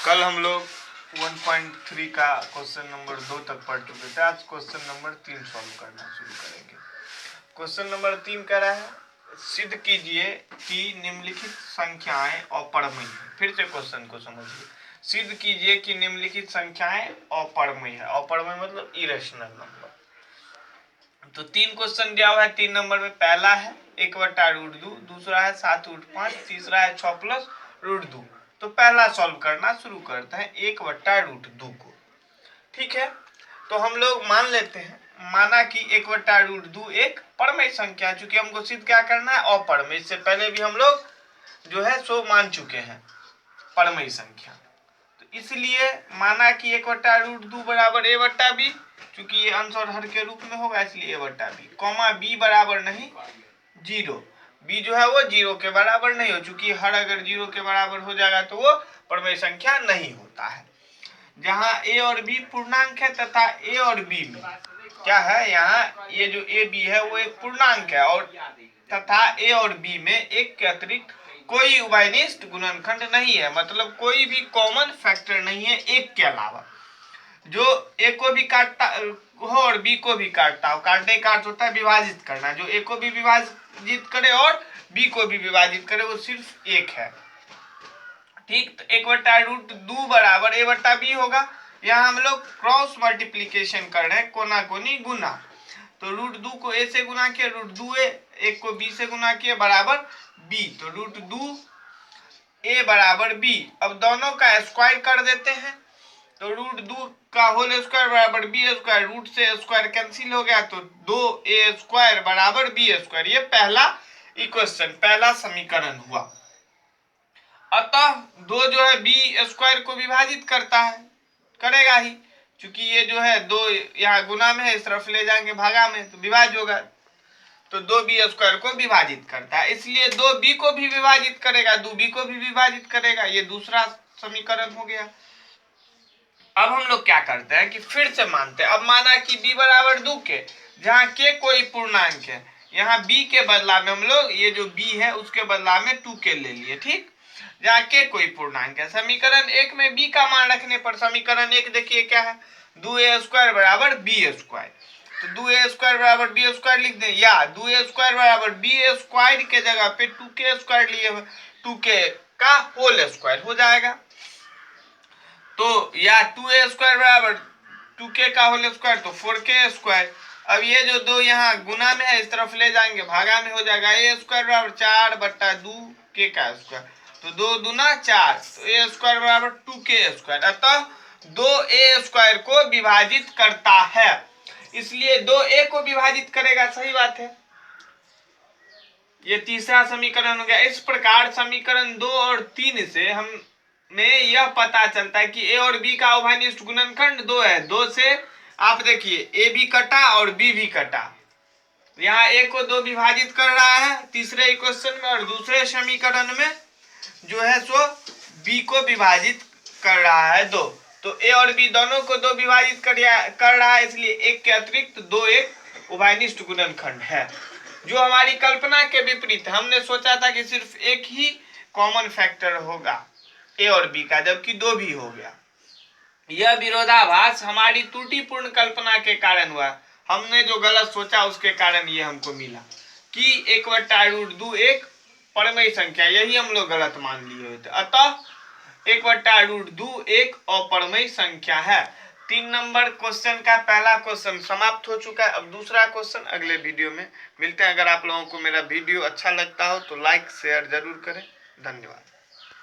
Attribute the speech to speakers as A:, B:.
A: कल हम लोग 1.3 का क्वेश्चन नंबर 2 तक पढ़ चुके थे। आज क्वेश्चन नंबर 3 सॉल्व करना शुरू करेंगे। क्वेश्चन नंबर 3 कह रहा है सिद्ध कीजिए कि निम्नलिखित संख्याएं अपरिमेय हैं। फिर से क्वेश्चन को समझिए। सिद्ध कीजिए कि निम्नलिखित संख्याएं अपरिमेय है। अपरिमेय मतलब इरेशनल नंबर। तो 3 क्वेश्चन दिया हुआ है। 3 नंबर में पहला है 1/√2, दूसरा है 7√5, तीसरा है 6+√2। तो पहला सॉल्व करना शुरू करते हैं 1/√2 को। ठीक है, तो हम लोग मान लेते हैं, माना कि 1/√2 एक परमेय संख्या, चूंकि हमको सिद्ध क्या करना है अपरमेय। इससे पहले भी हम लोग जो है सो मान चुके हैं परमेय संख्या। तो इसलिए माना कि 1/√2 बराबर a/b, चूंकि ये अंश और हर के रूप में होगा इसलिए a/b, कॉमा b बराबर नहीं 0। b जो है वो 0 के बराबर नहीं हो, चूंकि हर अगर 0 के बराबर हो जाएगा तो वो परमेय संख्या नहीं होता है। जहां a और b पूर्णांक है तथा a और b में क्या है, यहाँ ये जो a b है वो एक पूर्णांक है और तथा a और b में एक के अतिरिक्त कोई उभयनिष्ठ गुणनखंड नहीं है। मतलब कोई भी कॉमन फैक्टर नहीं है एक के अलावा, जो a को भी काटता हो और b को भी काटता हो। काटने का अर्थ होता है विभाजित करना। जो a को भी विभाजित करे और b को भी विभाजित करे वो सिर्फ एक है। ठीक, तो 1/√2 बराबर a/b होगा। यहाँ हम लोग क्रॉस मल्टीप्लीकेशन कर रहे हैं, कोना कोनी गुना। तो √2 को a से गुना किया √2a, 1 को b से गुना किया बराबर b, तो √2a बराबर b। अब दोनों का स्क्वायर कर देते हैं, तो √2 का होल स्क्वायर बराबर b स्क्वायर, रूट से स्क्वायर कैंसिल हो गया तो 2a² बराबर b²। ये पहला इक्वेशन, पहला समीकरण हुआ। अतः 2 जो है b² को विभाजित करता है, करेगा ही, क्योंकि ये जो है 2 यहाँ गुना में है, इस तरफ ले जाएंगे भागा में तो विभाज्य होगा। तो 2b² को विभाजित करता है, इसलिए 2b को भी विभाजित करेगा, 2b को भी विभाजित करेगा। ये दूसरा समीकरण हो गया। अब हम लोग क्या करते हैं कि फिर से मानते हैं। अब माना कि b बराबर 2 के, जहाँ के कोई पूर्णांक है, यहाँ b के बदला में हम लोग ये जो b है उसके बदला में 2k ले लिए। ठीक, जहाँ के कोई पूर्णांक है। समीकरण 1 में b का मान रखने पर समीकरण 1 देखिए क्या है, 2a² बराबर b²। तो 2a² बराबर b² लिख दें, या 2a² बराबर b² के जगह पे 2k² लिए 2k का होल स्क्वायर हो जाएगा। तो या 2a² बराबर 2k का होल स्क्वायर तो 4k²। अब ये जो 2 यहाँ गुना में है इस तरफ ले जाएंगे भागा में हो जाएगा a² बराबर 4/2k का स्क्वायर, तो 2 दूना 4, तो a² बराबर 2k²। अतः 2a² को विभाजित करता है, इसलिए 2a को विभाजित करेगा। सही बात है, ये तीसरा समीकरण हो गया। इस प्रकार समीकरण 2 और 3 से हम में यह पता चलता है कि a और b का उभयनिष्ठ गुणनखंड 2 है। 2 से आप देखिए a भी कटा और b भी कटा, यहाँ a को 2 विभाजित कर रहा है तीसरे इक्वेशन में, और दूसरे समीकरण में जो है सो b को विभाजित कर रहा है 2। तो a और b दोनों को 2 विभाजित कर रहा है, इसलिए एक के अतिरिक्त 2 एक उभयनिष्ठ गुणनखंड है, जो हमारी कल्पना के विपरीत। हमने सोचा था कि सिर्फ एक ही कॉमन फैक्टर होगा a और b का, जबकि 2 भी हो गया। यह विरोधाभास हमारी त्रुटिपूर्ण कल्पना के कारण हुआ। हमने जो गलत सोचा उसके कारण ये हमको मिला कि 1/√2 एक परमेय संख्या, यही हम लोग गलत मान लिए हुए थे। अतः 1/√2 एक अपरमेय संख्या है। 3 नंबर क्वेश्चन का पहला क्वेश्चन समाप्त हो चुका है। अब दूसरा क्वेश्चन अगले वीडियो में मिलते हैं। अगर आप लोगों को मेरा वीडियो अच्छा लगता हो तो लाइक शेयर जरूर करें। धन्यवाद।